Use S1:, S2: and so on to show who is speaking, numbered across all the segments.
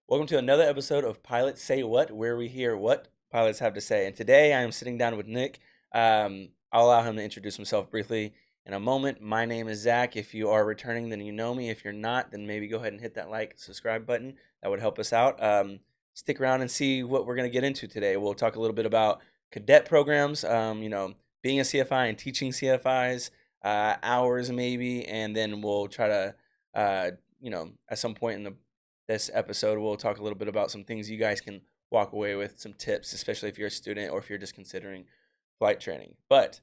S1: Welcome to another episode of Pilots Say What, where we hear what pilots have to say. And today I am sitting down with Nick. I'll allow him to introduce himself briefly in a moment. My name is Zach. If you are returning, then you know me. If you're not, then maybe go ahead and hit that subscribe button. That would help us out. Stick around and see what we're going to get into today. We'll talk a little bit about cadet programs, being a CFI and teaching CFIs, hours maybe, and then we'll try to, at some point in this episode, we'll talk a little bit about some things you guys can walk away with, some tips, especially if you're a student or if you're just considering flight training. But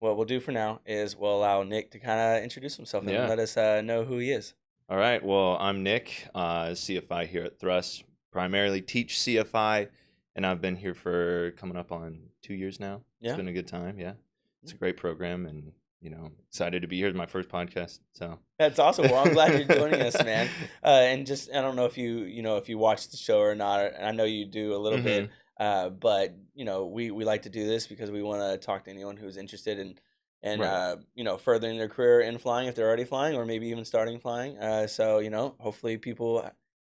S1: what we'll do for now is we'll allow Nick to kind of introduce himself and
S2: Yeah.
S1: let us know who he is.
S2: All right. Well, I'm Nick, CFI here at Thrust. Primarily teach CFI, and I've been here for coming up on 2 years now.
S1: Yeah.
S2: It's been a good time. Yeah. It's a great program, and excited to be here. It's my first podcast. So
S1: That's awesome. Well, I'm glad you're joining us, man. And just I don't know if you watch the show or not. And I know you do a little bit. But we like to do this because we want to talk to anyone who's interested in
S2: Right.
S1: furthering their career in flying if they're already flying or maybe even starting flying. So hopefully people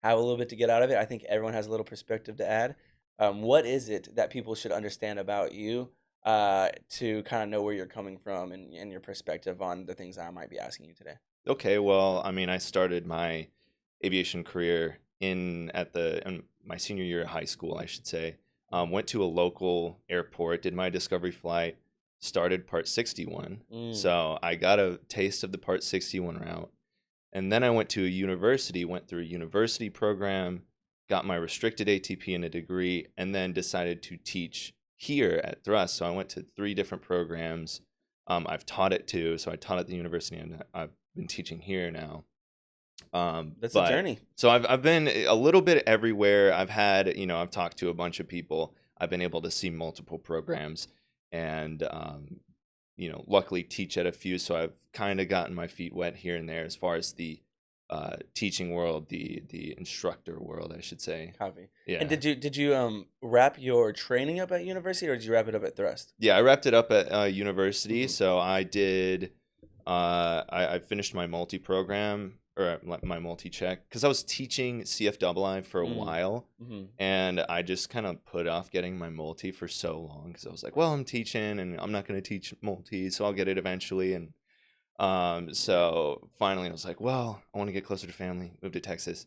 S1: have a little bit to get out of it. I think everyone has a little perspective to add. What is it that people should understand about you to kind of know where you're coming from and your perspective on the things I might be asking you today?
S2: Okay. Well, I started my aviation career in my senior year of high school, I should say. Went to a local airport, did my discovery flight, started Part 61. So I got a taste of the Part 61 route. And then I went to a university, went through a university program, got my restricted ATP and a degree, and then decided to teach here at Thrust. So I went to 3 different programs. I've taught it too. So I taught at the university, and I've been teaching here now.
S1: That's a journey.
S2: So I've been a little bit everywhere. I've talked to a bunch of people. I've been able to see multiple programs, and luckily teach at a few. So I've kind of gotten my feet wet here and there as far as the teaching world, the instructor world, I should say.
S1: Copy.
S2: Yeah.
S1: And did you wrap your training up at university or did you wrap it up at Thrust?
S2: Yeah, I wrapped it up at university.
S1: Mhm.
S2: So I did. I finished my multi program, or my multi-check, because I was teaching CFII for a while, and I just kind of put off getting my multi for so long because I was like, well, I'm teaching and I'm not going to teach multi, so I'll get it eventually. And so finally I was like, well, I want to get closer to family, moved to Texas,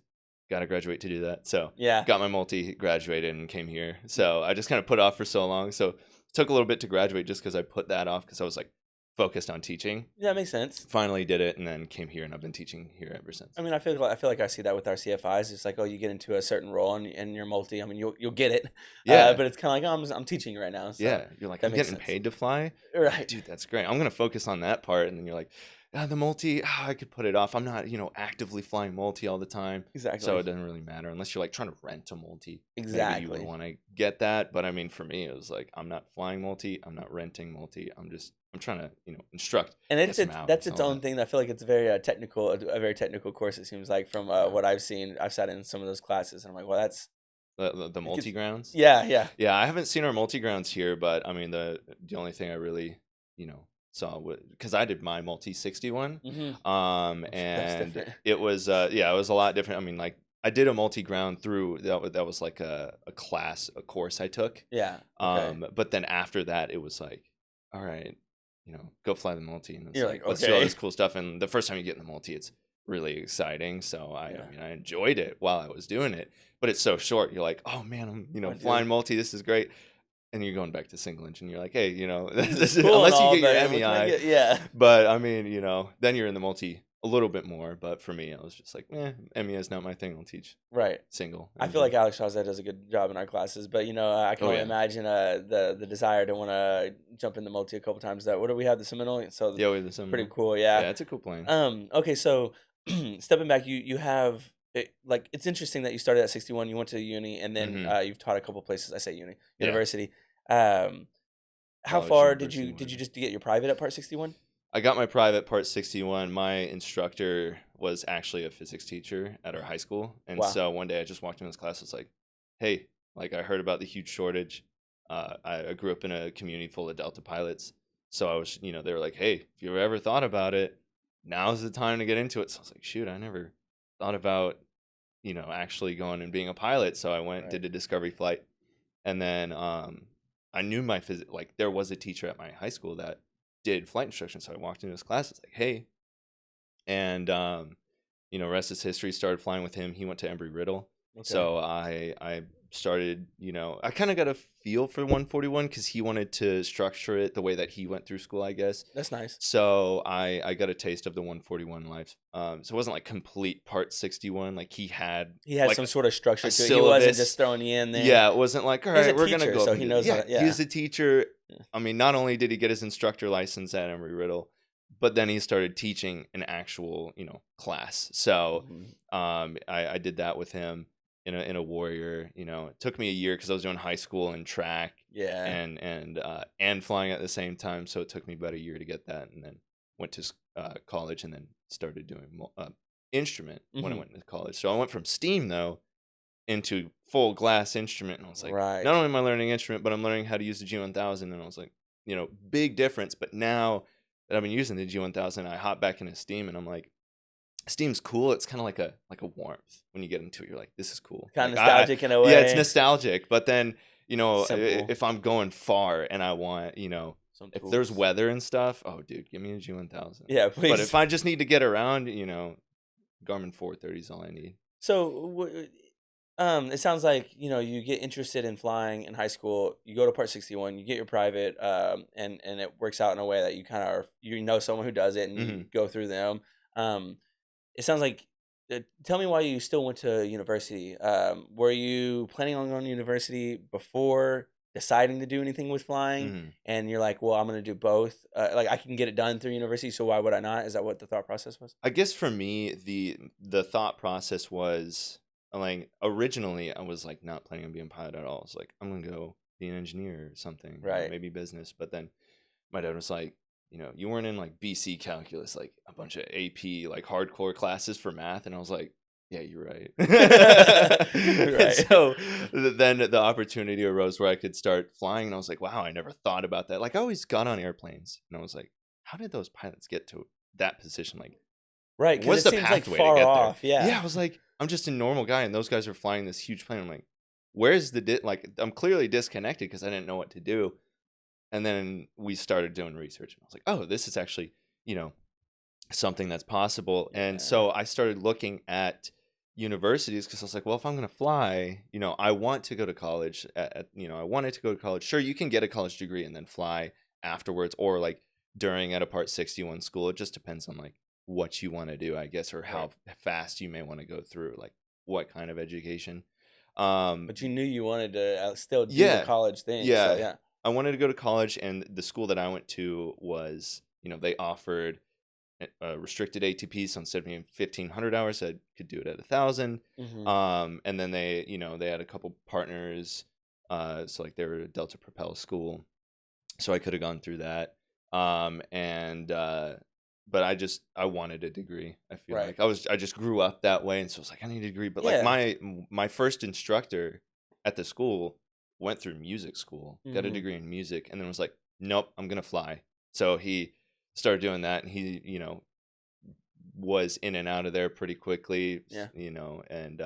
S2: got to graduate to do that. So
S1: Yeah.
S2: got my multi, graduated, and came here. So I just kind of put off for so long. So it took a little bit to graduate just because I put that off because I was like focused on teaching.
S1: Yeah, that makes sense.
S2: Finally did it, and then came here, and I've been teaching here ever since.
S1: I mean, I feel like I see that with our CFIs. It's like, oh, you get into a certain role and you're multi. I mean, you'll get it.
S2: Yeah.
S1: But it's kind of like, oh, I'm teaching right now. So
S2: Yeah, you're like,
S1: that
S2: I'm
S1: makes
S2: getting
S1: sense.
S2: paid to fly?
S1: Right.
S2: Dude, that's great. I'm going to focus on that part. And then you're like, the multi, I could put it off. I'm not, actively flying multi all the time.
S1: Exactly.
S2: So it doesn't really matter unless you're like trying to rent a multi.
S1: Exactly.
S2: Maybe you would want to get that. But I mean, for me, it was like, I'm not flying multi. I'm not renting multi. I'm trying to, instruct.
S1: And
S2: get some hours
S1: that's
S2: and
S1: its
S2: all
S1: own
S2: that.
S1: thing. I feel like it's very a very technical course. It seems like from what I've seen. I've sat in some of those classes, and I'm like, well, that's
S2: The multi grounds?
S1: yeah.
S2: Yeah, I haven't seen our multi grounds here, but I mean, the only thing I really, saw, because I did my multi 61,
S1: That's
S2: and
S1: different.
S2: it was it was a lot different. I mean, like, I did a multi ground through that was like a course I took.
S1: Yeah. Okay.
S2: But then after that, it was like, all right, go fly the multi, and it's
S1: You're
S2: like,
S1: like,
S2: let's do all
S1: okay.
S2: this cool stuff. And the first time you get in the multi, it's really exciting. So I
S1: Yeah.
S2: mean, I enjoyed it while I was doing it, but it's so short. You're like, oh man, I'm
S1: Oh, dude.
S2: flying multi. This is great. And you're going back to single engine. You're like, hey,
S1: This is cool
S2: unless
S1: and all,
S2: you get
S1: but
S2: your
S1: can I
S2: MEI.
S1: yeah.
S2: But I mean, then you're in the multi a little bit more. But for me, I was just like, MEI is not my thing. I'll teach
S1: Right.
S2: single
S1: I feel
S2: engine.
S1: like Alex Shawzad does a good job in our classes, but I can
S2: Oh,
S1: only
S2: yeah.
S1: imagine the desire to want to jump in the multi a couple times. What do we have, the Seminole? So
S2: Yeah, with the
S1: pretty
S2: Seminole.
S1: cool,
S2: Yeah,
S1: yeah.
S2: it's a cool plane.
S1: Okay, so stepping back, you have like it's interesting that you started at 61. You went to uni, and then you've taught a couple places. I say uni,
S2: Yeah.
S1: university. How
S2: College,
S1: far did
S2: university,
S1: you
S2: whatever.
S1: just get your private at Part 61?
S2: I got my private Part 61. My instructor was actually a physics teacher at our high school. And
S1: Wow.
S2: so one day I just walked in his class. I was like, hey, like, I heard about the huge shortage. I grew up in a community full of Delta pilots. So I was, they were like, hey, if you ever thought about it, now's the time to get into it. So I was like, shoot, I never thought about actually going and being a pilot. So I went,
S1: Right.
S2: did a discovery flight, and then I knew like there was a teacher at my high school that did flight instruction. So I walked into his class. It's like, hey, and rest is history. Started flying with him. He went to Embry-Riddle,
S1: Okay.
S2: so I started. I kind of got a feel for 141 because he wanted to structure it the way that he went through school, I guess.
S1: That's nice.
S2: So I got a taste of the 141 life. So it wasn't like complete part 61. Like he had like
S1: some sort of structure
S2: a
S1: to it. He wasn't just
S2: syllabus.
S1: throwing you in there.
S2: Yeah, it wasn't like, all
S1: He's a
S2: right, we're gonna
S1: teacher,
S2: go up
S1: so
S2: and
S1: he
S2: do
S1: knows how
S2: Yeah,
S1: to. Yeah.
S2: he's a teacher.
S1: Yeah.
S2: I mean, not only did he get his instructor license at Embry-Riddle, but then he started teaching an actual, class. So
S1: Mhm.
S2: I did that with him in a Warrior. It took me a year because I was doing high school and track
S1: Yeah.
S2: and flying at the same time. So it took me about a year to get that, and then went to college and then started doing instrument when I
S1: Mhm.
S2: went to college. So I went from steam though into full glass instrument, and I was like, not
S1: Right.
S2: only am I learning instrument, but I'm learning how to use the G1000, and I was like, big difference. But now that I've been using the G1000, I hop back into steam, and I'm like, steam's cool. It's kind of like a warmth when you get into it. You're like, this is cool.
S1: Kind of
S2: Like
S1: nostalgic in a
S2: yeah, it's
S1: way.
S2: nostalgic. But then
S1: Simple.
S2: if I'm going far and I want
S1: Some
S2: if there's
S1: tools.
S2: weather and stuff, oh dude, give me a G1000.
S1: Yeah,
S2: But
S1: please.
S2: if I just need to get around, Garmin 430 is all I need.
S1: So, it sounds like you get interested in flying in high school. You go to Part 61. You get your private, and it works out in a way that you kind of someone who does it, and you
S2: Hmm.
S1: go through them. Um, it sounds like. Tell me why you still went to university. Were you planning on going to university before deciding to do anything with flying?
S2: Hmm.
S1: And you're like, well, I'm going to do both. Like I can get it done through university, so why would I not? Is that what the thought process was?
S2: I guess for me, the thought process was like originally I was like not planning on being a pilot at all. I was like, I'm gonna go be an engineer or something,
S1: Right.
S2: maybe business. But then my dad was like, you weren't in like BC calculus, like a bunch of AP like hardcore classes for math, and I was like, yeah, you're right. And
S1: Right.
S2: so then the opportunity arose where I could start flying, and I was like, wow, I never thought about that. Like I always got on airplanes, and I was like, how did those pilots get to that position? Like
S1: Right, because
S2: what's
S1: it
S2: the
S1: seems like
S2: pathway to
S1: far
S2: get there?
S1: off, yeah.
S2: Yeah, I was like, I'm just a normal guy, and those guys are flying this huge plane. I'm like, where's like, I'm clearly disconnected because I didn't know what to do. And then we started doing research, and I was like, oh, this is actually, you know, something that's possible. And
S1: Yeah.
S2: so I started looking at universities because I was like, well, if I'm going to fly, I want to go to college. I wanted to go to college. Sure, you can get a college degree and then fly afterwards, or like during at a Part 61 school. It just depends on like what you want to do, I guess, or
S1: Right.
S2: how fast you may want to go through, like what kind of education.
S1: But you knew you wanted to, still do the
S2: Yeah,
S1: college thing, so
S2: yeah.
S1: yeah.
S2: I wanted to go to college, and the school that I went to was, they offered restricted ATP. So instead of being 1,500 hours, I could do it at 1,000.
S1: Mhm.
S2: And then they had a couple partners. So like they were a Delta Propel school, so I could have gone through that. And but I wanted a degree. I feel
S1: Right.
S2: like I just grew up that way, and so it's like I need a degree. But like
S1: Yeah.
S2: my first instructor at the school went through music school, got a
S1: Mhm.
S2: degree in music, and then was like, nope, I'm gonna fly. So he started doing that, and he was in and out of there pretty quickly,
S1: Yeah.
S2: and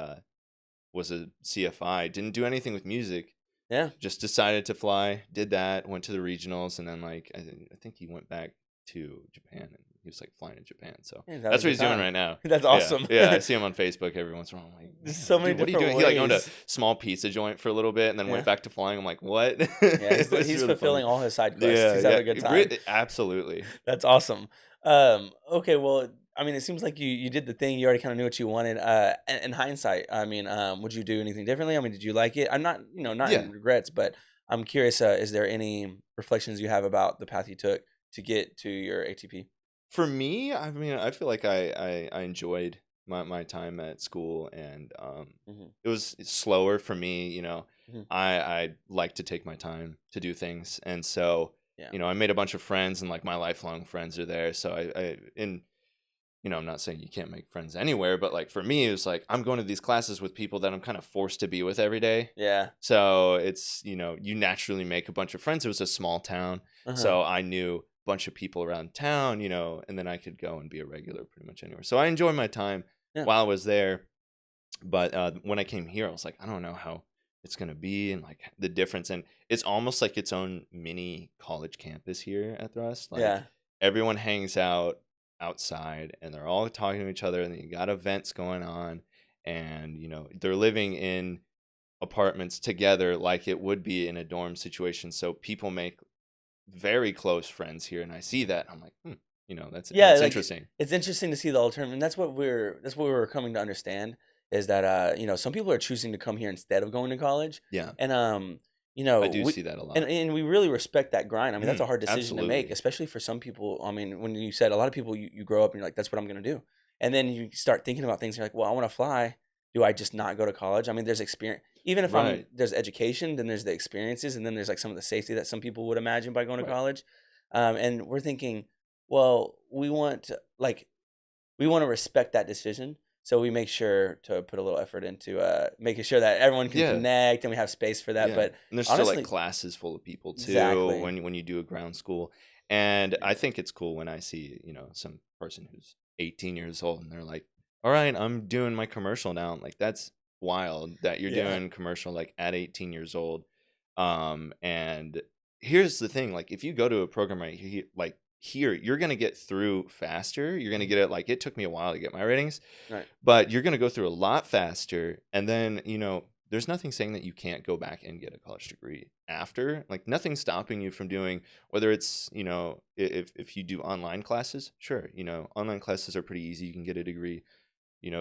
S2: was a CFI. Didn't do anything with music,
S1: Yeah.
S2: just decided to fly, did that, went to the regionals, and then like I think he went back to Japan, and he was like flying in Japan. So
S1: Yeah, that was
S2: that's
S1: a
S2: what
S1: good
S2: he's doing
S1: time.
S2: right now.
S1: That's
S2: Yeah,
S1: awesome.
S2: yeah. I see him on Facebook every once in a while. I'm like,
S1: There's
S2: man,
S1: so many
S2: dude, what are you
S1: different
S2: doing? He like owned a
S1: ways.
S2: small pizza joint for a little bit, and then went
S1: Yeah.
S2: back to flying. I'm like, what?
S1: Yeah,
S2: It was
S1: he's
S2: really funny.
S1: fulfilling all his side quests.
S2: Yeah,
S1: He's
S2: yeah,
S1: having a good time.
S2: absolutely.
S1: That's awesome. Okay, well, I mean, it seems like you did the thing. You already kind of knew what you wanted. In hindsight, I mean, would you do anything differently? I mean, did you like it? I'm not, not
S2: Yeah.
S1: in regrets, but I'm curious. Is there any reflections you have about the path you took to get to your ATP?
S2: For me, I mean, I feel like I enjoyed my time at school, and
S1: Hmm.
S2: it was slower for me.
S1: Hmm.
S2: I like to take my time to do things, and so
S1: Yeah.
S2: I made a bunch of friends, and like my lifelong friends are there. So I'm not saying you can't make friends anywhere, but like for me, it was like I'm going to these classes with people that I'm kind of forced to be with every day.
S1: Yeah.
S2: So it's, you naturally make a bunch of friends. It was a small town.
S1: Uh-huh.
S2: So I knew a bunch of people around town, and then I could go and be a regular pretty much anywhere. So I enjoyed my time
S1: Yeah.
S2: while I was there. But when I came here, I was like, I don't know how it's gonna be and like the difference. And it's almost like its own mini college campus here at Thrust. Like
S1: Yeah.
S2: everyone hangs out outside and they're all talking to each other, and you got events going on, and they're living in apartments together like it would be in a dorm situation. So people make very close friends here, and I see that. I'm like,
S1: Yeah,
S2: that's
S1: like
S2: interesting.
S1: it's interesting to see the alternative, and that's what we're coming to understand is that some people are choosing to come here instead of going to college,
S2: Yeah,
S1: and
S2: I do
S1: we
S2: see that a
S1: and
S2: lot.
S1: and we really respect that grind. I mean, that's a
S2: Mhm,
S1: hard decision to make,
S2: absolutely.
S1: especially for some people. I mean, when you said a lot of people, you grow up and you're like, that's what I'm gonna do, and then you start thinking about things. You're like, well, I want to fly. Do I just not go to college? I mean, there's experience. Even if
S2: Right,
S1: there's education, then there's the experiences, and then there's like some of the safety that some people would imagine by going to
S2: right.
S1: college. And we're thinking, well, we want to respect that decision, so we make sure to put a little effort into making sure that everyone can
S2: Yeah,
S1: connect and we have space for that.
S2: yeah.
S1: But
S2: And there's still like
S1: honestly,
S2: classes full of people too
S1: exactly.
S2: when you do a ground school. And I
S1: Yeah.
S2: think it's cool when I see, some person who's 18 years old and they're like, "All right, I'm doing my commercial now." I'm like, that's wild that you're
S1: Yeah.
S2: doing commercial like at 18 years old. And here's the thing, like if you go to a program right here, like here, you're gonna get through faster. You're gonna
S1: Mhm.
S2: get it like it took me a while to get my ratings,
S1: Right.
S2: but you're going to go through a lot faster. And then there's nothing saying that you can't go back and get a college degree after. Like nothing's stopping you from doing, whether it's if you do online classes, sure, online classes are pretty easy. You can get a degree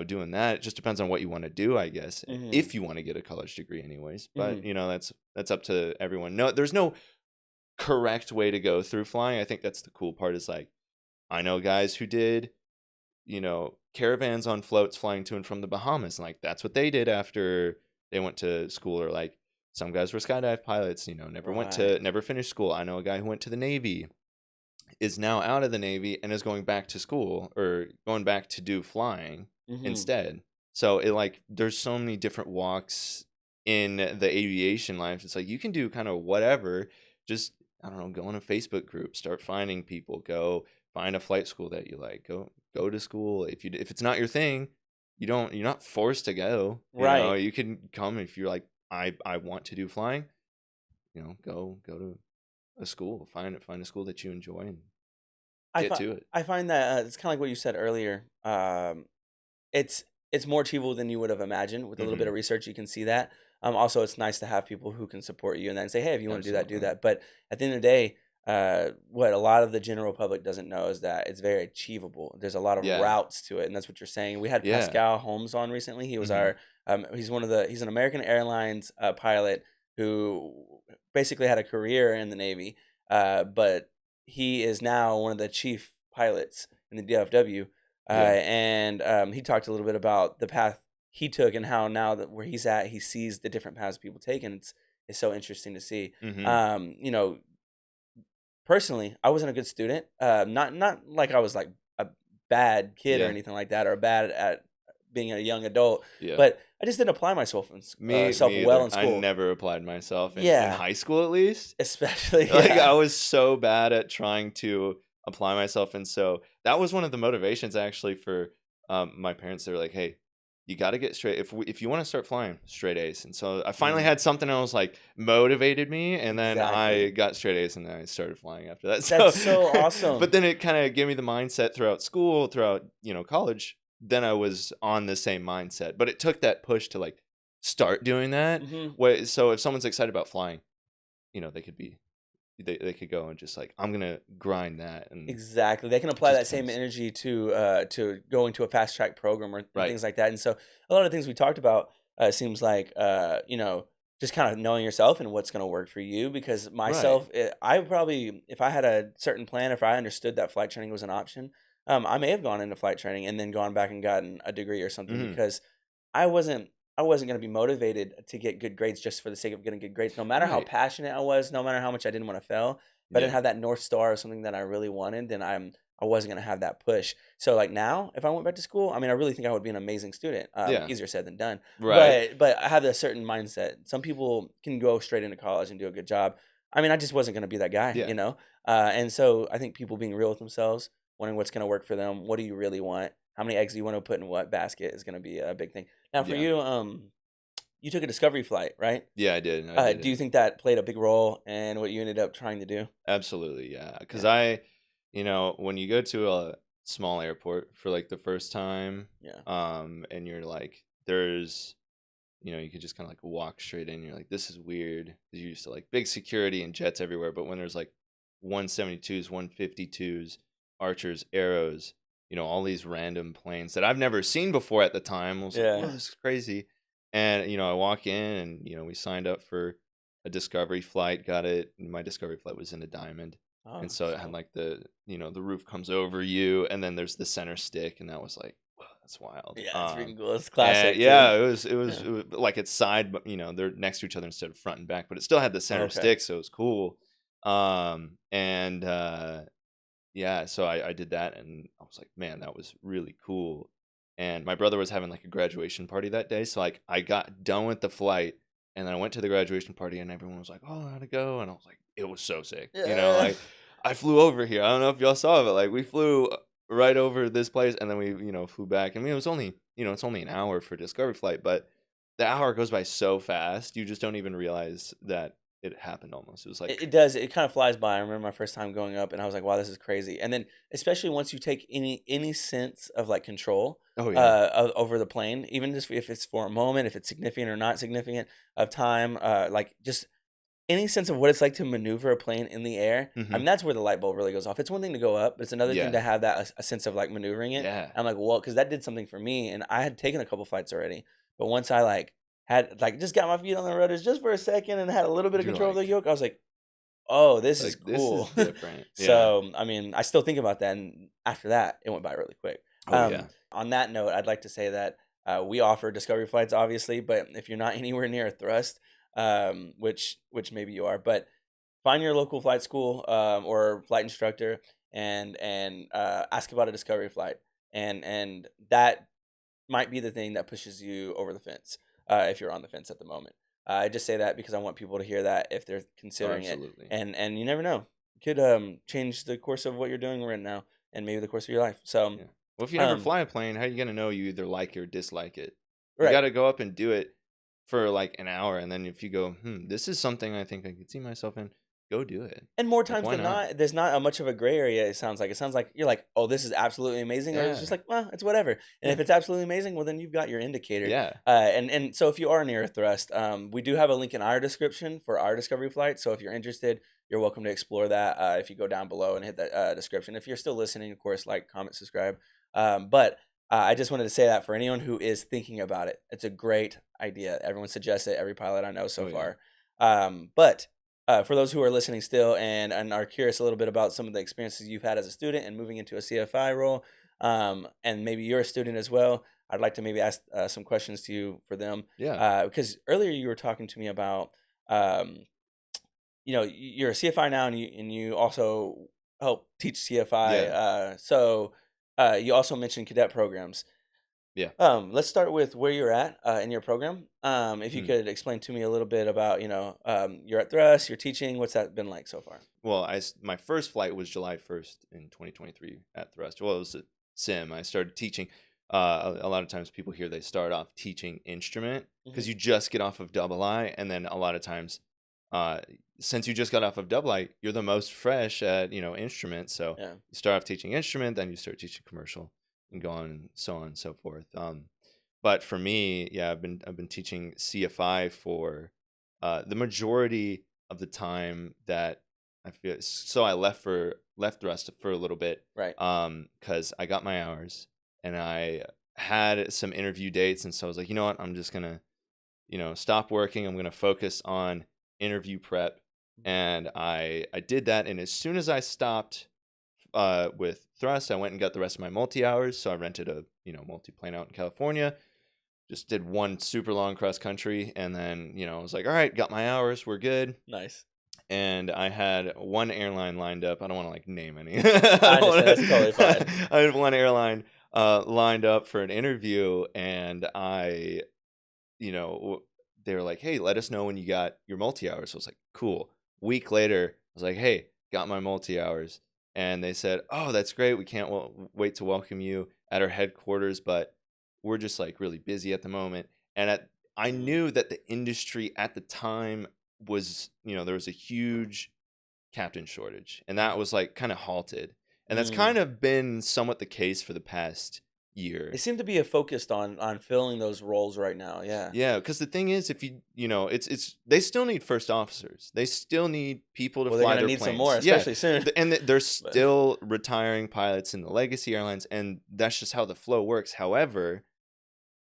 S2: doing that. It just depends on what you want to do, I guess,
S1: Hmm.
S2: if you want to get a college degree anyways. But
S1: Hmm.
S2: that's up to everyone. No, there's no correct way to go through flying. I think that's the cool part, is like I know guys who did caravans on floats flying to and from the Bahamas. And like that's what they did after they went to school. Or like some guys were skydive pilots,
S1: Right.
S2: never finished school. I know a guy who went to the Navy, is now out of the Navy and is going back to school or going back to do flying
S1: Hmm.
S2: instead. So it like there's so many different walks in the aviation life. It's like you can do kind of whatever. Just I don't know, go in a Facebook group, start finding people, go find a flight school that you like, go to school. If it's not your thing, you're not forced to go.
S1: Right.
S2: You can come if you're like I want to do flying. Go to a school, find a school that you enjoy and
S1: I
S2: get
S1: find
S2: to it.
S1: I find that it's kind of like what you said earlier. It's it's more achievable than you would have imagined. With a little bit
S2: Mhm.
S1: of research, you can see that. Also, it's nice to have people who can support you and then say, "Hey, if you want to do that, do
S2: Absolutely.
S1: that." But at the end of the day, what a lot of the general public doesn't know is that it's very achievable. There's a lot of
S2: Yeah.
S1: routes to it, and that's what you're saying. We had
S2: Yeah.
S1: Pascal Holmes on recently. He was
S2: Mhm.
S1: our he's an American Airlines pilot who basically had a career in the Navy, but he is now one of the chief pilots in the DFW.
S2: Yeah.
S1: And he talked a little bit about the path he took and how now that where he's at, he sees the different paths people take, and it's so interesting to see.
S2: Mhm.
S1: Um, you know, Personally, I wasn't a good student. Not like I was like a bad kid or
S2: Yeah.
S1: anything like that, or bad at being a young adult.
S2: Yeah.
S1: But I just didn't apply myself self
S2: Me
S1: well
S2: either.
S1: in
S2: I
S1: school.
S2: never applied myself in
S1: Yeah,
S2: high school at least.
S1: especially
S2: Like
S1: yeah.
S2: I was so bad at trying to apply myself, and so that was one of the motivations actually for my parents. They were like, "Hey, you got to get straight if you want to start flying, straight A's." And so I finally
S1: Mhm.
S2: had something else like motivated me, and then I
S1: Exactly.
S2: got straight A's, and then I started flying after that. So,
S1: That's so
S2: but
S1: awesome.
S2: then it kind of gave me the mindset throughout school, throughout college. Then I was on the same mindset, but it took that push to like start doing that.
S1: Hmm.
S2: So if someone's excited about flying, they could be they could go and just like I'm gonna grind that, and
S1: Exactly. They can
S2: it
S1: apply
S2: just
S1: that same
S2: depends.
S1: energy to going to a fast track program and
S2: Right.
S1: things like that. And so a lot of things we talked about seems like just kind of knowing yourself and what's going to work for you. Because
S2: Right.
S1: myself, I probably if I had a certain plan, if I understood that flight training was an option, I may have gone into flight training and then gone back and gotten a degree or something
S2: Hmm.
S1: because I wasn't. I wasn't going to be motivated to get good grades just for the sake of getting good grades. No matter how
S2: Right.
S1: passionate I was, no matter how much I didn't want to fail, if I didn't
S2: Yeah.
S1: have that North Star or something that I really wanted, then I wasn't gonna have that push. So like now, if I went back to school, I mean, I really think I would be an amazing student.
S2: Yeah.
S1: Easier said than done.
S2: Right.
S1: But I have a certain mindset. Some people can go straight into college and do a good job. I mean, I just wasn't gonna be that guy,
S2: Yeah.
S1: And so I think people being real with themselves, wondering what's gonna work for them. What do you really want? how many eggs do you want to put in what basket is going to be a big thing. Now, for
S2: Yeah.
S1: you, you took a discovery flight, right?
S2: Yeah, I did. I did
S1: Do
S2: it.
S1: you think that played a big role in what you ended up trying to do?
S2: Absolutely, yeah. Because
S1: Yeah,
S2: when you go to a small airport for like the first time,
S1: yeah,
S2: and you're like, there's, you could just kind of like walk straight in. You're like, this is weird. 'Cause you're used to like big security and jets everywhere, but when there's like 172s, 152s, Archers, Arrows, all these random planes that I've never seen before at the time, I was like, whoa,
S1: yeah.
S2: this is crazy. And I walk in, and we signed up for a discovery flight, got it. And my discovery flight was in a Diamond.
S1: Oh,
S2: And so it had
S1: so
S2: like the roof comes over you, and then there's the center stick, and that was like, whoa, that's wild.
S1: yeah, it's freaking cool. It's
S2: And
S1: classic too.
S2: yeah, it
S1: Yeah.
S2: was like it's side, but they're next to each other instead of front and back, but it still had the center
S1: Okay.
S2: stick, so it was cool. And yeah, so I did that, and I was like, man, that was really cool. And my brother was having like a graduation party that day, so like I got done with the flight, and then I went to the graduation party, and everyone was like, "Oh, how'd it go?" And I was like, "It was so sick."
S1: Yeah.
S2: Like I flew over here. I don't know if y'all saw it, but like we flew right over this place, and then we flew back. I mean, it was only it's only an hour for discovery flight, but the hour goes by so fast, you just don't even realize that it happened. Almost, it was
S1: It,
S2: like,
S1: it does. It kind of flies by. I remember my first time going up, and I was like, "Wow, this is crazy." And then, especially once you take any sense of like control
S2: oh yeah,
S1: over the plane, even just if it's for a moment, if it's significant or not significant of time, like just any sense of what it's like to maneuver a plane in the air. I
S2: hmm,
S1: mean, that's where the light bulb really goes off. It's one thing to go up, but it's another thing to
S2: yeah,
S1: have that a sense of like maneuvering it.
S2: yeah.
S1: I'm like, well, because that did something for me, and I had taken a couple flights already, but once I like had like just got my feet on the rudders just for a second and had a little bit of
S2: You're
S1: control of the
S2: like,
S1: yoke, I was like, "Oh, this is
S2: this
S1: cool."
S2: is different. Yeah.
S1: So, I mean, I still think about that, and after that, it went by really quick.
S2: Oh yeah.
S1: On that note, I'd like to say that we offer discovery flights, obviously, but if you're not anywhere near a thrust, which maybe you are, but find your local flight school or flight instructor and ask about a discovery flight, and that might be the thing that pushes you over the fence if you're on the fence at the moment. I just say that because I want people to hear that if they're
S2: Oh,
S1: considering it,
S2: absolutely.
S1: and you never know, it could change the course of what you're doing right now, and maybe the course of your life. So,
S2: Yeah. Well, if you never
S1: um,
S2: fly a plane, how are you gonna know you either like it or dislike it? You
S1: right.
S2: got to go up and do it for like an hour, and then if you go, this is something I think I could see myself in, go do it.
S1: And more
S2: Like,
S1: times
S2: why
S1: than
S2: not?
S1: not, there's not a much of a gray area. It sounds like you're like, oh, this is absolutely amazing, or it's just
S2: Yeah.
S1: like, well, it's whatever. And
S2: Yeah.
S1: if it's absolutely amazing, well, then you've got your indicator.
S2: Yeah.
S1: And so if you are near a thrust, we do have a link in our description for our discovery flight. So if you're interested, you're welcome to explore that. If you go down below and hit that description. If you're still listening, of course, like, comment, subscribe. But I just wanted to say that for anyone who is thinking about it, it's a great idea. Everyone suggests it. Every pilot I know so
S2: Oh yeah.
S1: far. But for those who are listening still and are curious a little bit about some of the experiences you've had as a student and moving into a CFI role, and maybe you're a student as well, I'd like to maybe ask some questions to you for them.
S2: Yeah.
S1: Because earlier you were talking to me about, um, you're a CFI now, and you also help teach CFI.
S2: Yeah.
S1: So you also mentioned cadet programs.
S2: Yeah.
S1: Let's start with where you're at in your program. If you
S2: Hmm.
S1: could explain to me a little bit about, you're at Thrust, you're teaching. What's that been like so far?
S2: Well, my first flight was July 1st in 2023 at Thrust. Well, it was a sim. I started teaching. A lot of times people here, they start off teaching instrument
S1: Hmm.
S2: because you just get off of double I, and then a lot of times, uh, since you just got off of double I, you're the most fresh at instrument. So
S1: Yeah.
S2: you start off teaching instrument, then you start teaching commercial, and go on and so on and so forth. But for me, yeah, I've been teaching CFI for the majority of the time that I feel. So I left Thrust for a little bit,
S1: Right.
S2: because I got my hours, and I had some interview dates, and so I was like, you know what, I'm just gonna stop working. I'm gonna focus on interview prep, and I did that. And as soon as I stopped with Thrust, I went and got the rest of my multi hours. So I rented a multi plane out in California. Just did one super long cross country, and then I was like, all right, got my hours, we're good.
S1: Nice.
S2: And I had one airline lined up. I don't want to like name any.
S1: I
S2: I don't
S1: understand. That's totally
S2: wanna,
S1: fine.
S2: I had one airline lined up for an interview, and I, they were like, hey, let us know when you got your multi hours. So I was like, cool. Week later, I was like, hey, got my multi hours. and they said, "Oh, that's great. We can't wait to welcome you at our headquarters, but we're just like really busy at the moment." And I knew that the industry at the time was, there was a huge captain shortage, and that was like kind of halted. And that's kind
S1: Mm.
S2: of been somewhat the case for the past
S1: They
S2: year.
S1: seem to be focused on filling those roles right now. Yeah.
S2: Yeah, because the thing is, if it's they still need first officers. They still need people to
S1: Well, they're
S2: fly
S1: gonna
S2: their
S1: need some more,
S2: planes. Yeah,
S1: especially soon.
S2: they're
S1: But
S2: still retiring pilots in the legacy airlines, and that's just how the flow works. However,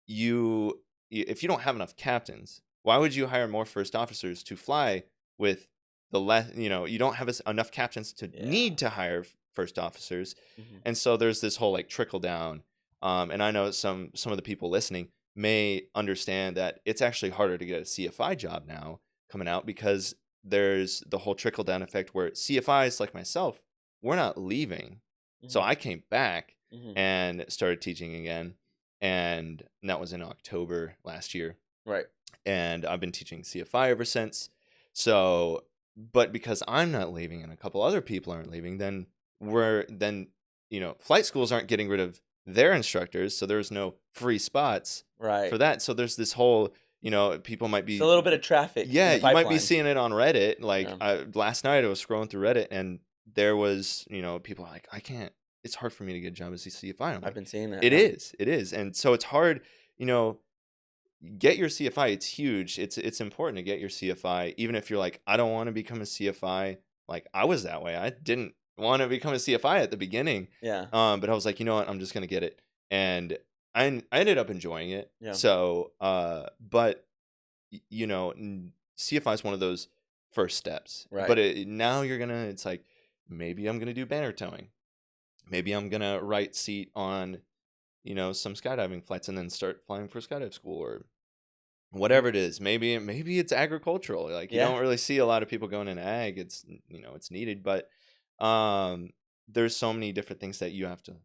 S2: if you don't have enough captains, why would you hire more first officers to fly with the less? You don't have enough captains to
S1: yeah.
S2: need to hire first officers,
S1: Mhm.
S2: and so there's this whole like trickle down. And I know some of the people listening may understand that it's actually harder to get a CFI job now coming out because there's the whole trickle down effect where CFIs like myself, we're not leaving. So
S1: Mhm.
S2: I came back
S1: Mhm.
S2: and started teaching again, and that was in October last year,
S1: Right.
S2: and I've been teaching CFI ever since. So, but because I'm not leaving and a couple other people aren't leaving, then flight schools aren't getting rid of their instructors, so there's no free spots for
S1: Right.
S2: that. So there's this whole, people might
S1: It's a
S2: be,
S1: little bit of traffic in
S2: yeah,
S1: the
S2: you might be
S1: pipeline.
S2: seeing it on Reddit. Like
S1: Yeah.
S2: last night I was scrolling through Reddit, and there was, people like, I can't, it's hard for me to get a job as a CFI. I'm
S1: I've
S2: like,
S1: been seeing that.
S2: it
S1: Yeah.
S2: is, it is. And so it's hard, you know, get your CFI. It's huge. It's important to get your CFI, even if you're like, I don't want to become a CFI. Like I was that way. I didn't want to become a CFI at the beginning.
S1: Yeah.
S2: But I was like, you know what? I'm just gonna get it, and I ended up enjoying it.
S1: Yeah.
S2: So, but CFI is one of those first steps.
S1: Right.
S2: But now you're gonna. It's like maybe I'm gonna do banner towing. Maybe I'm gonna right seat on some skydiving flights and then start flying for skydive school or whatever it is. Maybe it's agricultural. Like you
S1: Yeah.
S2: don't really see a lot of people going in ag. It's it's needed, but um there's so many different things that you have to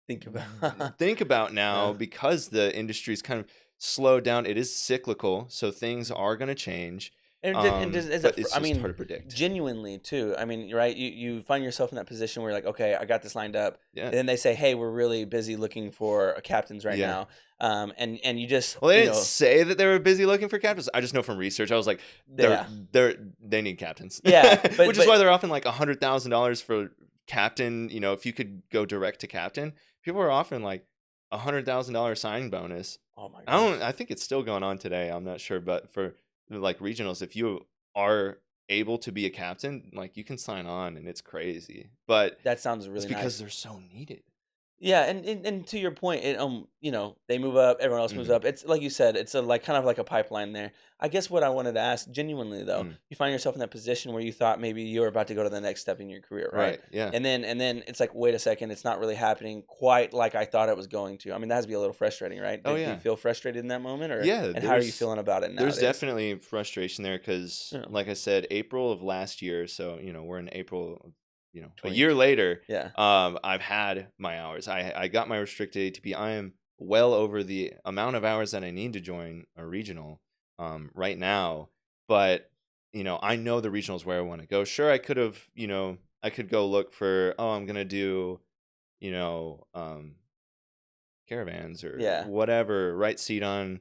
S1: Think about.
S2: think about now
S1: Yeah.
S2: because the industry's kind of slowed down. It is cyclical, so things are going to change.
S1: And is it?
S2: But it's
S1: I
S2: just
S1: mean,
S2: hard to predict.
S1: genuinely too. I mean, you're right. You find yourself in that position where you're like, okay, I got this lined up,
S2: Yeah.
S1: and then they say, hey, we're really busy looking for captains right
S2: Yeah.
S1: now. And you just
S2: Well, they didn't say that they were busy looking for captains. I just know from research. I was like,
S1: yeah,
S2: they need captains,
S1: yeah,
S2: which is why they're often like $100,000 for captain. If you could go direct to captain, people are offering like $100,000 signing bonus.
S1: oh my
S2: I
S1: gosh,
S2: don't. I think it's still going on today. I'm not sure, but for like regionals, if you are able to be a captain, like you can sign on, and it's crazy. But
S1: that sounds
S2: it's
S1: really
S2: because
S1: nice.
S2: they're so needed.
S1: Yeah, and to your point, they move up, everyone else moves
S2: Hmm.
S1: up. It's like you said, it's a like kind of like a pipeline there. I guess what I wanted to ask, genuinely though,
S2: Mm.
S1: you find yourself in that position where you thought maybe you were about to go to the next step in your career, right?
S2: Right. Yeah.
S1: And then it's like, wait a second, it's not really happening quite like I thought it was going to. I mean, that has to be a little frustrating, right?
S2: Oh
S1: Do you
S2: yeah.
S1: feel frustrated in that moment, or
S2: Yeah.
S1: and how are you feeling about it
S2: There's
S1: nowadays?
S2: definitely frustration there because,
S1: Yeah,
S2: like I said, April of last year. So we're in April. A
S1: 20.
S2: year later.
S1: Yeah.
S2: I've had my hours. I got my restricted ATP. I am well over the amount of hours that I need to join a regional right now. But I know the regional is where I want to go. Sure, I could have. I could go look for. Oh, I'm gonna do. You know, caravans or
S1: Yeah.
S2: whatever. Right seat on.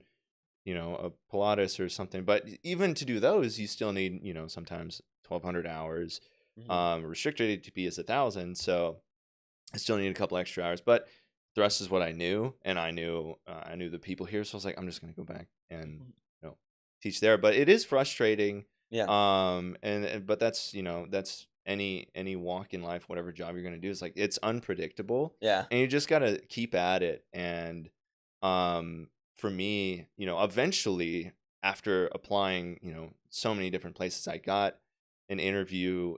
S2: A Pilatus or something. But even to do those, you still need. Sometimes 1,200 hours.
S1: Hmm.
S2: Restricted ATP is 1,000, so I still need a couple extra hours. But thrust is what I knew, and I knew the people here, so I was like, I'm just gonna go back and teach there. But it is frustrating,
S1: Yeah.
S2: but that's any walk in life, whatever job you're gonna do, is like it's unpredictable,
S1: Yeah.
S2: and you just gotta keep at it. And for me, eventually after applying, so many different places, I got an interview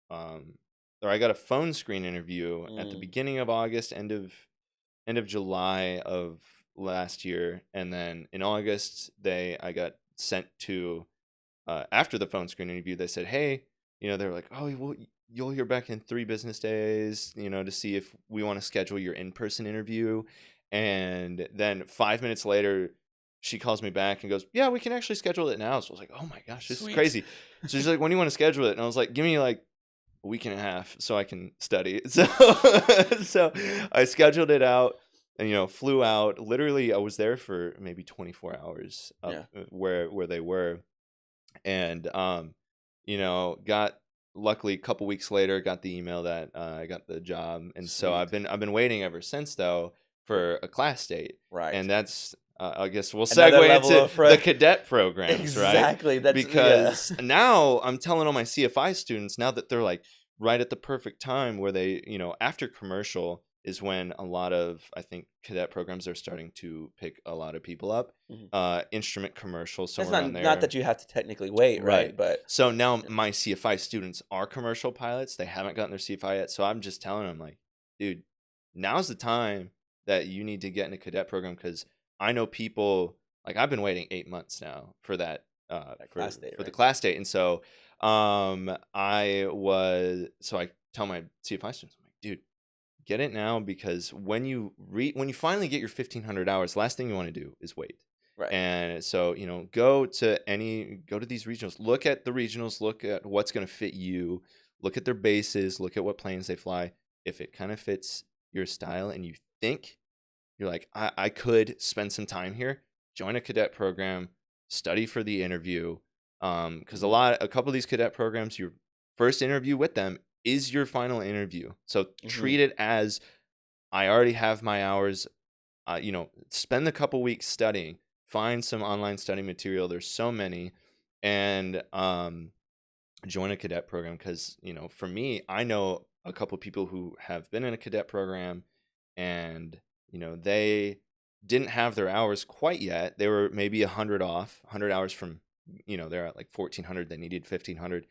S2: or I got a phone screen interview at the
S1: Mm.
S2: beginning of August, end of July of last year, and then in August I got sent to after the phone screen interview. They said, hey, they were like, oh, you'll hear back in 3 business days, to see if we want to schedule your in-person interview. And then 5 minutes later, she calls me back and goes, yeah, we can actually schedule it now. So I was like, oh my gosh, this is
S1: Sweet.
S2: crazy. So she's like, when do you want to schedule it? And I was like, give me like a week and a half so I can study. So so I scheduled it out and flew out. Literally, I was there for maybe 24 hours up
S1: Yeah.
S2: where they were, and got luckily a couple weeks later got the email that I got the job, and so
S1: Sweet.
S2: I've been waiting ever since though for a class date,
S1: Right.
S2: and that's I guess we'll
S1: Another
S2: segue
S1: level
S2: into
S1: of
S2: the cadet programs, right?
S1: Exactly. That's yeah.
S2: Because now I'm telling all my CFI students now that they're like right at the perfect time where they, after commercial is when a lot of, I think, cadet programs are starting to pick a lot of people up.
S1: Mhm.
S2: Instrument commercial,
S1: It's
S2: somewhere around
S1: not
S2: there.
S1: that you have to technically wait, right?
S2: Right.
S1: But
S2: So now
S1: yeah.
S2: my CFI students are commercial pilots. They haven't gotten their CFI yet. So I'm just telling them, like, dude, now's the time that you need to get in a cadet program, because I know people, like, I've been waiting 8 months now for that,
S1: That class date,
S2: for the
S1: right?
S2: class date. And so I tell my CFI students, I'm like, dude, get it now, because when you finally get your 1,500 hours, the last thing you want to do is wait.
S1: Right.
S2: And so, go to these regionals, look at the regionals, look at what's going to fit you, look at their bases, look at what planes they fly. If it kind of fits your style and you think you're like, I could spend some time here, join a cadet program, study for the interview. Because
S1: Mhm.
S2: a couple of these cadet programs, your first interview with them is your final interview. So
S1: Mhm.
S2: treat it as, I already have my hours. Spend a couple weeks studying, find some online study material. There's so many, and join a cadet program, because for me, I know a couple people who have been in a cadet program, and they didn't have their hours quite yet. They were maybe 100 off, 100 hours from, they're at like 1,400. They needed 1,500,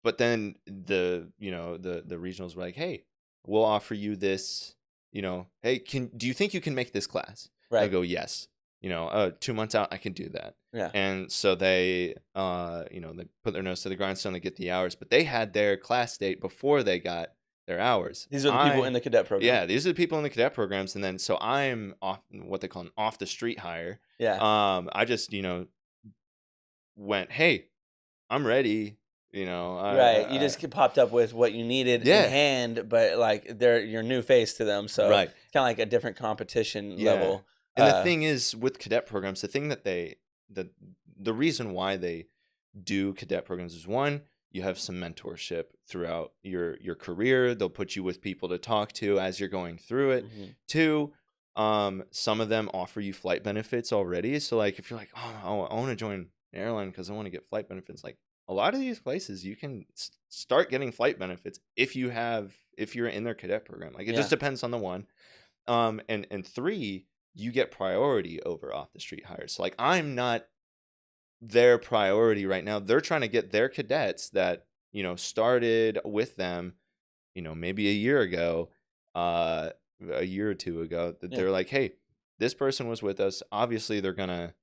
S2: but then the regionals were like, hey, we'll offer you this, hey, do you think you can make this class? And I
S1: Right.
S2: go, yes. 2 months out, I can do that.
S1: Yeah.
S2: And so they put their nose to the grindstone to get the hours, but they had their class date before they got their hours.
S1: These are the people in the cadet program.
S2: Yeah, these are the people in the cadet programs. And then, so I'm off, what they call an off the street hire.
S1: Yeah.
S2: I just, went, hey, I'm ready.
S1: Right. You just popped up with what you needed in
S2: Yeah,
S1: hand, but like they're your new face to them, so
S2: right.
S1: it's kind of like a different competition
S2: Yeah.
S1: level.
S2: And the
S1: Uh,
S2: thing is with cadet programs, the thing that the reason why they do cadet programs is, one, you have some mentorship throughout your career. They'll put you with people to talk to as you're going through it.
S1: mhm.
S2: Two, some of them offer you flight benefits already. So like if you're like, oh, I want to join an airline because I want to get flight benefits, like a lot of these places you can start getting flight benefits if you're in their cadet program. Like it
S1: Yeah.
S2: just depends on the one. And three, you get priority over off the street hires. So like I'm not their priority right now. They're trying to get their cadets that, started with them, maybe uh, a year or two ago, that
S1: Yeah.
S2: they're like, hey, this person was with us. Obviously they're gonna,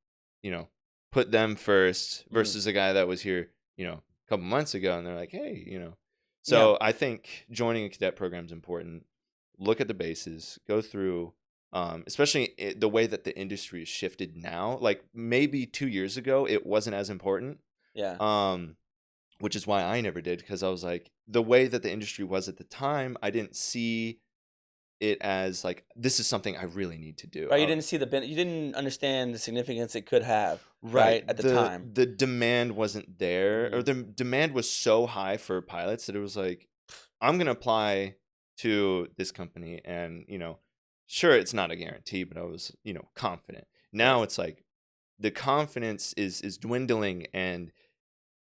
S2: put them first
S1: Mhm.
S2: versus a guy that was here, a couple months ago. And they're like, hey,
S1: Yeah.
S2: so I think joining a cadet program is important. Look at the bases, go through, especially the way that the industry has shifted now. Like maybe 2 years ago, it wasn't as important,
S1: Yeah.
S2: um, which is why I never did, because I was like, the way that the industry was at the time, I didn't see it as like, this is something I really need to do.
S1: Right. You didn't see you didn't understand the significance it could have,
S2: Right.
S1: right, at the
S2: The
S1: time.
S2: the demand wasn't there, or
S1: Mhm.
S2: the demand was so high for pilots that it was like, I'm gonna apply to this company, and sure, it's not a guarantee, but I was, confident.
S1: Right.
S2: Now it's like the confidence is dwindling, and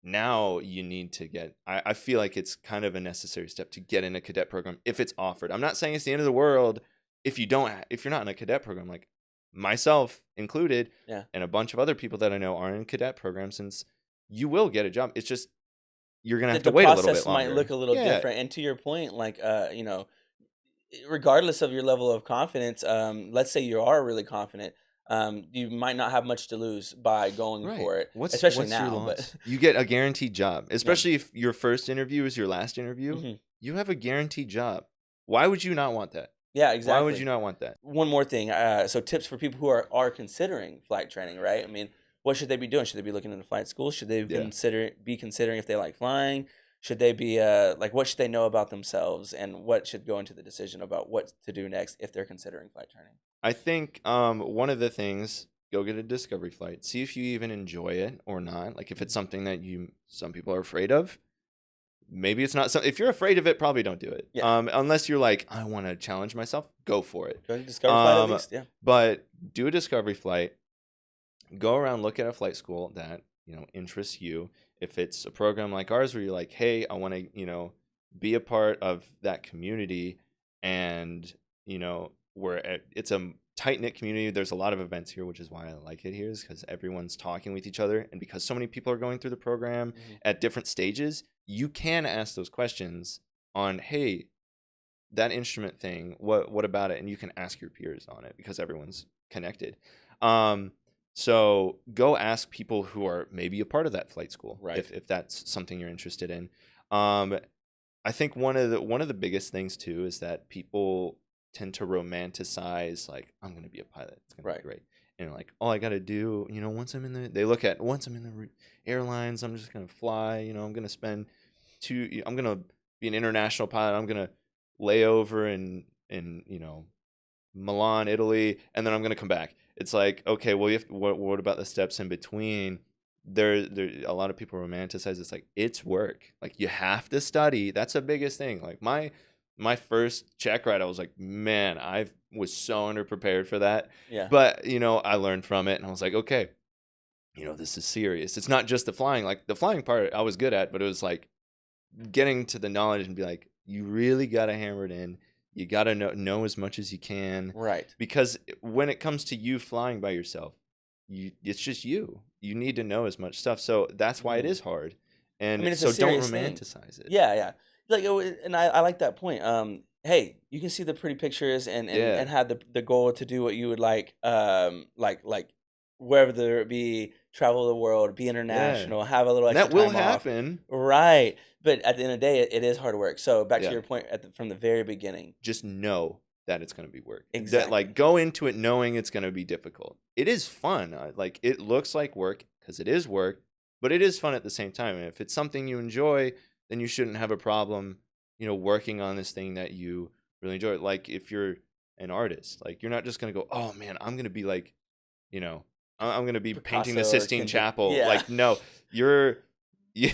S2: now you need to get, I feel like it's kind of a necessary step to get in a cadet program if it's offered. I'm not saying it's the end of the world if if you're not in a cadet program, like myself included,
S1: Yeah.
S2: and a bunch of other people that I know are in cadet programs, since you will get a job. It's just you're gonna have to
S1: The
S2: wait a little bit
S1: process might look
S2: longer.
S1: a little
S2: Yeah,
S1: different, and to your point, like, regardless of your level of confidence, let's say you are really confident, you might not have much to lose by going
S2: right.
S1: for it,
S2: What's
S1: especially
S2: what's your
S1: now. But
S2: loss? You get a guaranteed job,
S1: yeah.
S2: especially if your first interview is your last interview.
S1: Hmm.
S2: You have a guaranteed job. Why would you not want that?
S1: Yeah,
S2: Why would
S1: exactly.
S2: you not want that?
S1: One more thing. So tips for people who are considering flight training, right? I mean, what should they be doing? Should they be looking into flight school? Should they
S2: Yeah.
S1: be considering if they like flying? Should they be like what should they know about themselves, and what should go into the decision about what to do next if they're considering flight training?
S2: I think one of the things, go get a discovery flight. See if you even enjoy it or not. Like if it's
S1: Mhm.
S2: something that some people are afraid of, maybe it's not. So if you're afraid of it, probably don't do it.
S1: Yeah.
S2: Unless you're like, I want to challenge myself, go for it.
S1: Go to discovery flight at
S2: Um,
S1: least. Yeah.
S2: but do a discovery flight. Go around, look at a flight school that interests you. If it's a program like ours where you're like, hey, I want to be a part of that community, and where it's a tight knit community. There's a lot of events here, which is why I like it here, is because everyone's talking with each other, and because so many people are going through the program
S1: Mhm.
S2: at different stages, you can ask those questions on, hey, that instrument thing, what about it? And you can ask your peers on it because everyone's connected. um so go ask people who are maybe a part of that flight school,
S1: Right.
S2: if that's something you're interested in. um I think one of the biggest things too is that people tend to romanticize, like, I'm gonna be a pilot, it's gonna be
S1: Right.
S2: great, and like, all I gotta do, once I'm in the they look at once I'm in the airlines, I'm just gonna fly, I'm gonna spend I'm gonna be an international pilot, I'm gonna lay over in Milan, Italy, and then I'm gonna come back. It's like, okay, well, what about the steps in between? There a lot of people romanticize. It's like, it's work. Like, you have to study. That's the biggest thing. Like my first check ride, I was like, man, I was so underprepared for that.
S1: Yeah.
S2: But I learned from it, and I was like, okay, this is serious. It's not just the flying. Like, the flying part I was good at, but it was like getting to the knowledge and be like, you really got to hammer it in. You got to know as much as you can,
S1: Right.
S2: because when it comes to you flying by yourself, it's just you need to know as much stuff. So that's why it
S1: Mhm.
S2: is hard.
S1: I
S2: And
S1: mean, it's a
S2: so don't
S1: serious thing.
S2: romanticize it.
S1: Yeah, yeah. Like, and I like that point. Hey, you can see the pretty pictures and
S2: Yeah.
S1: have the goal to do what you would like. Like whether it be travel the world, be
S2: Yeah.
S1: international, have a little
S2: And
S1: extra
S2: that will
S1: time off.
S2: happen.
S1: Right. But at the end of the day, it is hard work. So back to
S2: Yeah.
S1: your point from the very beginning.
S2: Just know that it's going to be work. That, like,
S1: Exactly.
S2: go into it knowing it's going to be difficult. It is fun. Like, it looks like work because it is work, but it is fun at the same time. And if it's something you enjoy, then you shouldn't have a problem, working on this thing that you really enjoy. Like, if you're an artist, like, you're not just going to go, oh man, I'm going to be like, you know, I'm going to be painting the
S1: Picasso or
S2: Sistine
S1: Kendrick.
S2: Chapel.
S1: Yeah.
S2: Like, no, you're you're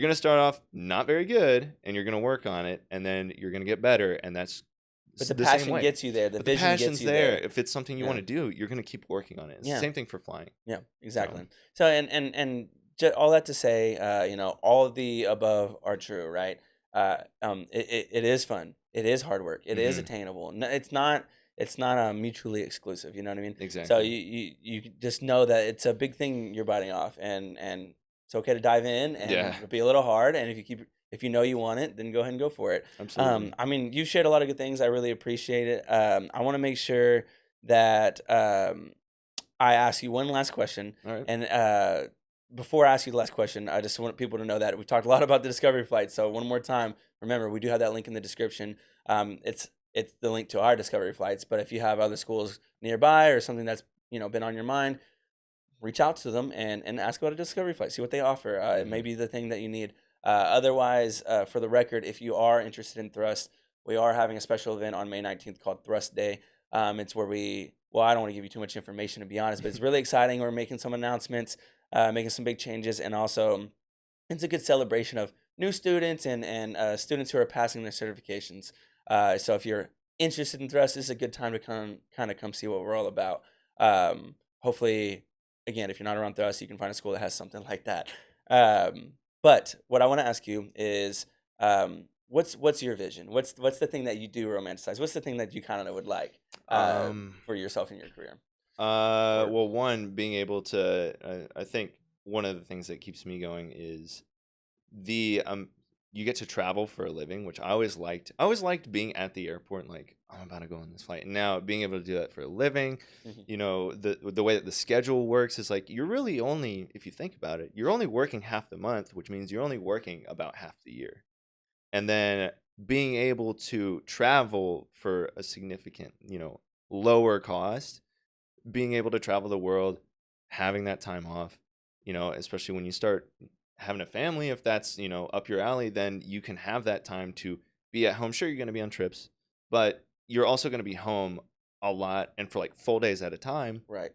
S2: going to start off not very good, and you're going to work on it, and then you're going to get better, and that's
S1: But the
S2: the same
S1: passion
S2: way.
S1: gets you there. The
S2: But the
S1: vision gets
S2: passion's
S1: you
S2: there.
S1: there.
S2: If it's something you want
S1: Yeah.
S2: to do, you're going to keep working on it. It's the
S1: Yeah.
S2: same thing for flying.
S1: Yeah,
S2: So,
S1: exactly. So all that to say, all of the above are true, right? It is fun. It is hard work. It is
S2: mhm,
S1: attainable. No, it's not. It's not mutually exclusive. You know what I mean? So
S2: exactly.
S1: you just know that it's a big thing you're biting off, and it's okay to dive in, and
S2: Yeah,
S1: it'll be a little hard. And if you know you want it, then go ahead and go for it.
S2: absolutely.
S1: I mean, you shared a lot of good things. I really appreciate it. I want to make sure that I ask you one last question,
S2: All right.
S1: and before I ask you the last question, I just want people to know that we've talked a lot about the Discovery flight. So one more time, remember we do have that link in the description. It's the link to our Discovery flights. But if you have other schools nearby or something that's been on your mind, reach out to them and ask about a Discovery flight. See what they offer. It may
S2: Mhm.
S1: be the thing that you need. Otherwise, for the record, if you are interested in thrust, we are having a special event on May 19th called Thrust Day. It's where well, I don't want to give you too much information to be honest, but it's really exciting. We're making some announcements, making some big changes, and also it's a good celebration of new students and students who are passing their certifications. So if you're interested in thrust, this is a good time to come see what we're all about. Hopefully, again, if you're not around thrust, you can find a school that has something like that. But what I want to ask you is, what's your vision? What's the thing that you do romanticize? What's the thing that you kind of would like
S2: Um.
S1: for yourself in your career? Or
S2: Well, one, being able to. I think one of the things that keeps me going is the you get to travel for a living, which I always liked. I always liked being at the airport, like, I'm about to go on this flight. And now being able to do that for a living,
S1: Mhm.
S2: the way that the schedule works is like, you're really only, if you think about it, you're only working half the month, which means you're only working about half the year. And then being able to travel for a significant, lower cost, being able to travel the world, having that time off, especially when you start having a family, if that's, up your alley, then you can have that time to be at home. Sure, you're going to be on trips, but you're also going to be home a lot and for like full days at a time.
S1: Right.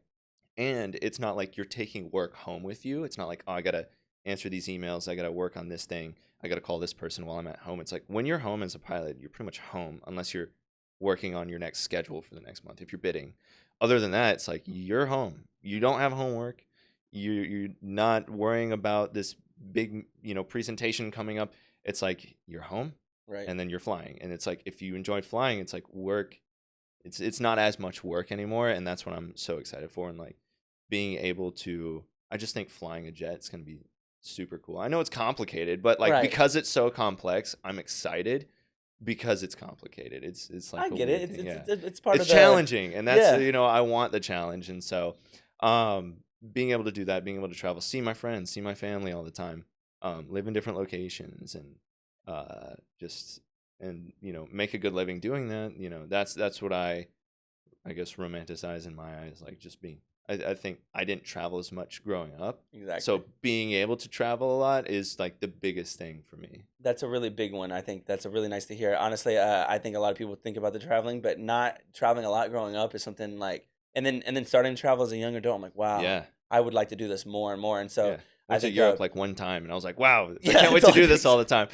S2: And it's not like you're taking work home with you. It's not like, oh, I got to answer these emails. I got to work on this thing. I got to call this person while I'm at home. It's like when you're home as a pilot, you're pretty much home unless you're working on your next schedule for the next month. If you're bidding, other than that, it's like you're home. You don't have homework. You're not worrying about this big, presentation coming up. It's like you're home
S1: Right.
S2: and then you're flying. And it's like if you enjoy flying, it's like work. It's not as much work anymore, and that's what I'm so excited for. And like being able to, I just think flying a jet is going to be super cool. I know it's complicated, but like
S1: Right.
S2: because it's so complex, I'm excited because it's complicated. It's like
S1: I
S2: a
S1: get
S2: weird
S1: it.
S2: thing. Yeah.
S1: It's part
S2: It's
S1: of the
S2: challenging, and that's
S1: yeah.
S2: I want the challenge, and so being able to do that, being able to travel, see my friends, see my family all the time, live in different locations, and just and make a good living doing that. That's what I guess romanticize in my eyes, like just being. I think I didn't travel as much growing up,
S1: Exactly.
S2: so being able to travel a lot is like the biggest thing for me.
S1: That's a really big one. I think that's a really nice to hear. Honestly, I think a lot of people think about the traveling, but not traveling a lot growing up is something like, and then starting to travel as a young adult. I'm like, wow,
S2: Yeah.
S1: I would like to do this more and more. And so
S2: Yeah.
S1: I
S2: Went to
S1: think,
S2: Europe like one time and I was like, wow, I
S1: yeah,
S2: can't wait
S1: it's
S2: to
S1: all
S2: do
S1: it
S2: this
S1: takes.
S2: all the time.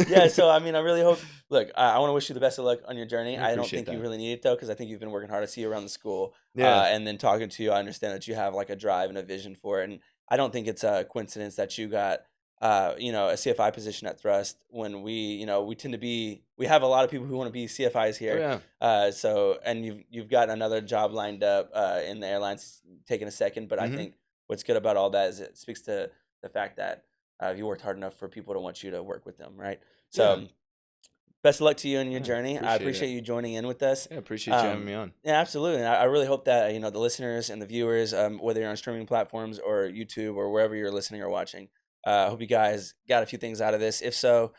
S1: Yeah. So I mean, I really hope. Look, I want to wish you the best of luck on your journey.
S2: I
S1: I don't
S2: appreciate
S1: think you
S2: that.
S1: really need it though, because I think you've been working hard. I see you around the school,
S2: Yeah.
S1: and then talking to you, I understand that you have like a drive and a vision for it. And I don't think it's a coincidence that you got a CFI position at Thrust when we tend to be, we have a lot of people who want to be CFIs
S2: Oh
S1: here.
S2: yeah.
S1: So, and you've got another job lined up in the airlines taking a second, but I
S2: Mm-hmm.
S1: think what's good about all that is it speaks to the fact that you worked hard enough for people to want you to work with them, right?
S2: Yeah.
S1: So, best of luck to you in your
S2: Yeah.
S1: journey. I
S2: Appreciate
S1: appreciate
S2: it.
S1: you joining in with us.
S2: Yeah, appreciate you having me on.
S1: Yeah, absolutely. And I really hope that the listeners and the viewers, whether you're on streaming platforms or YouTube or wherever you're listening or watching, I hope you guys got a few things out of this. If so,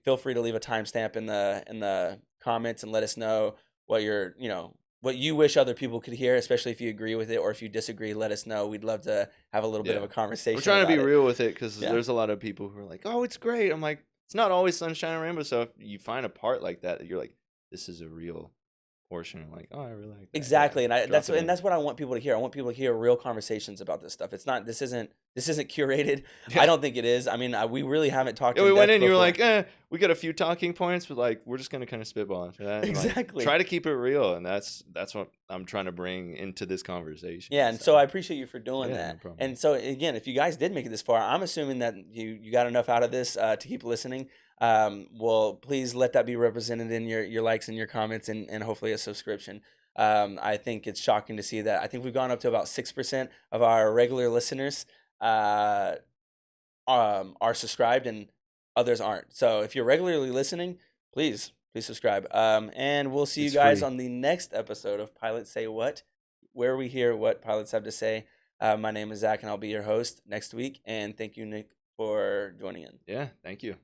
S1: feel free to leave a timestamp in the comments and let us know what what you wish other people could hear, especially if you agree with it or if you disagree. Let us know. We'd love to have a little bit of
S2: Yeah.
S1: a
S2: I'm
S1: conversation
S2: trying to be
S1: about it.
S2: real with it because
S1: Yeah.
S2: there's a lot of people who are like, oh, it's great. I'm like, it's not always sunshine and rainbow. So if you find a part like that, you're like, this is a real portion. I'm like, oh, I really like that.
S1: Exactly,
S2: Yeah.
S1: and
S2: Drop it in.
S1: that's what I want people to hear. I want people to hear real conversations about this stuff. It's not this isn't curated. I
S2: Yeah.
S1: don't think it is. I mean, we really haven't talked
S2: Yeah,
S1: in
S2: we went
S1: depth
S2: in. You were
S1: before.
S2: like, we got a few talking points, but like, we're just gonna kind of spitball after that, and like,
S1: Exactly.
S2: try to keep it real, and that's what I'm trying to bring into this conversation.
S1: Yeah, and so
S2: So,
S1: I appreciate you for doing
S2: yeah, no
S1: that.
S2: problem.
S1: And so again, if you guys did make it this far, I'm assuming that you got enough out of this to keep listening. Well, please let that be represented in your likes and your comments and hopefully a subscription. I think it's shocking to see that. I think we've gone up to about 6% of our regular listeners uh, are subscribed and others aren't. So if you're regularly listening, please subscribe. And we'll see you
S2: It's
S1: guys
S2: free.
S1: on the next episode of Pilots Say What, where we hear what pilots have to say. My name is Zach, and I'll be your host next week. And thank you, Nick, for joining in.
S2: Yeah, thank you.